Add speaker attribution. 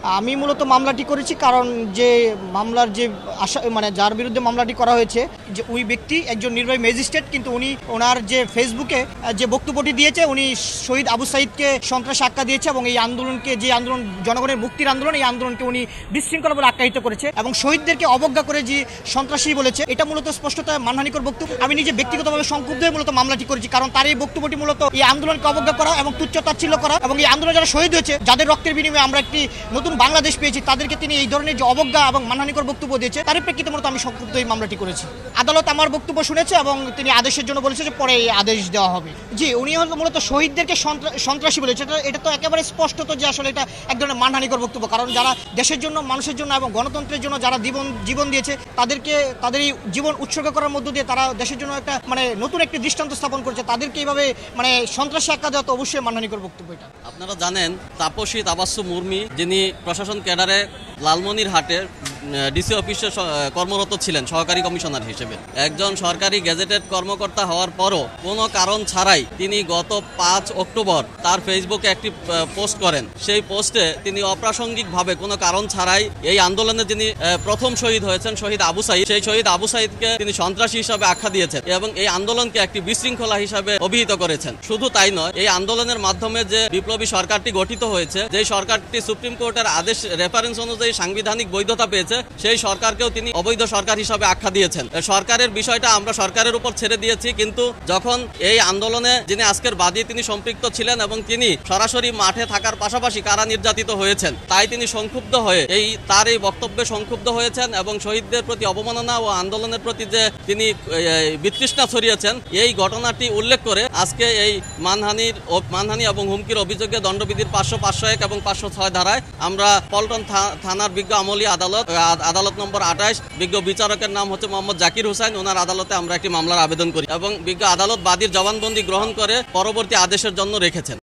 Speaker 1: আমি মূলত মামলাটি করেছি কারণ যে মামলার যে মানে যার বিরুদ্ধে মামলাটি করা হয়েছে যে ওই ব্যক্তি একজন নির্বাহী ম্যাজিস্ট্রেট, কিন্তু উনি ওনার যে ফেসবুকে যে বক্তব্যটি দিয়েছে উনি শহীদ আবু সাঈদকে সন্ত্রাসী আখ্যা দিয়েছে এবং এই আন্দোলনকে, যে আন্দোলন জনগণের মুক্তির আন্দোলন, এই আন্দোলনকে উনি বিশৃঙ্খলা বলে আখ্যায়িত করেছে এবং শহীদদেরকে অবজ্ঞা করে যে সন্ত্রাসী বলেছে। এটা মূলত স্পষ্টতই মানহানিকর বক্তব্য। আমি নিজে ব্যক্তিগতভাবে সংক্ষুব্ধ হয়ে মূলত মামলাটি করেছি, কারণ তার এই বক্তব্যটি মূলত এই আন্দোলনকে অবজ্ঞা করা এবং তুচ্ছ-তাচ্ছিল্য করা এবং এই আন্দোলনে যারা শহীদ হয়েছে, যাদের রক্তের বিনিময়ে আমরা একটি নতুন বাংলাদেশ পেয়েছি, তাদেরকে তিনি এই ধরনের যে অবজ্ঞা এবং মানহানিকর বক্তব্য দিয়েছে, তার প্রেক্ষিতে মূলত আমি সংক্ষুব্ধ এই মামলাটি করেছি। আদালত আমার বক্তব্য শুনেছে এবং তিনি আদেশের জন্য বলেছে যে পরে এই আদেশ দেওয়া হবে। জি, উনি মূলত শহীদদেরকে সন্ত্রাসী বলেছে। এটা তো একেবারে স্পষ্টত যে আসলে এটা এক ধরনের মানহানিকর বক্তব্য, কারণ যারা দেশের জন্য, মানুষের জন্য এবং গণতন্ত্রের জন্য যারা জীবন দিয়েছে, তাদেরকে তাদের এই জীবন উৎসর্গ করার মধ্য দিয়ে তারা দেশের জন্য একটা মানে নতুন একটি দৃষ্টান্ত স্থাপন করেছে, তাদেরকে এইভাবে মানে সন্ত্রাসী আখ্যা দেওয়া তো অবশ্যই মানহানিকর বক্তব্য। এটা
Speaker 2: আপনারা জানেন, তাপসী তাবাস্সুম মুর্মি যিনি প্রশাসন ক্যাডারে লালমনিরহাটে ডিসি অফিসে কর্মরত ছিলেন সহকারী কমিশনার হিসেবে, একজন সরকারি গেজেটেড কর্মকর্তা হওয়ার পরও কোনো কারণ ছাড়াই তিনি গত 5 অক্টোবর তার ফেসবুকে একটি পোস্ট করেন। সেই পোস্টে তিনি অপ্রাসঙ্গিকভাবে কোনো কারণ ছাড়াই এই আন্দোলনে যিনি প্রথম শহীদ হয়েছেন শহীদ আবু সাঈদ, সেই শহীদ আবু সাঈদকে তিনি সন্ত্রাসী হিসাবে আখ্যা দিয়েছেন এবং এই আন্দোলনকে একটি বিশৃঙ্খলা হিসাবে অভিহিত করেছেন। শুধু তাই নয়, এই আন্দোলনের মাধ্যমে যে বিপ্লবী সরকারটি গঠিত হয়েছে, যে সরকারটি সুপ্রিম কোর্টের আদেশ রেফারেন্স অনুযায়ী সাংবিধানিক বৈধতা পেয়েছে, সেই সরকারকেও তিনি অবৈধ সরকার হিসাবে আখ্যা দিয়েছেন। সরকারের বিষয়টা আমরা সরকারের উপর ছেড়ে দিয়েছি, কিন্তু যখন এই আন্দোলনে যিনি আজকের বাদী তিনি সম্পৃক্ত ছিলেন এবং তিনি সরাসরি মাঠে থাকার পাশাপাশি কারা নির্যাতিত হয়েছেন, তাই তিনি সংক্ষুব্ধ হয়ে তার এই বক্তব্যে সংক্ষুব্ধ হয়েছেন এবং শহীদদের প্রতি অবমাননা ও আন্দোলনের প্রতি যে তিনি বিতৃষ্ণা ছড়িয়েছেন, এই ঘটনাটি উল্লেখ করে আজকে এই মানহানি এবং হুমকির অভিযোগে দণ্ডবিধির 500, 501 এবং 506 ধারায় আমরা পল্টন থানার বিজ্ঞ আমলি আদালত নম্বর 28, বিজ্ঞ বিচারকের নাম হচ্ছে মোহাম্মদ জাকির হোসেন, ওনার আদালতে আমরা একটি মামলার আবেদন করি এবং বিজ্ঞ আদালত বাদীর জবানবন্দি গ্রহণ করে পরবর্তী আদেশের জন্য রেখেছেন।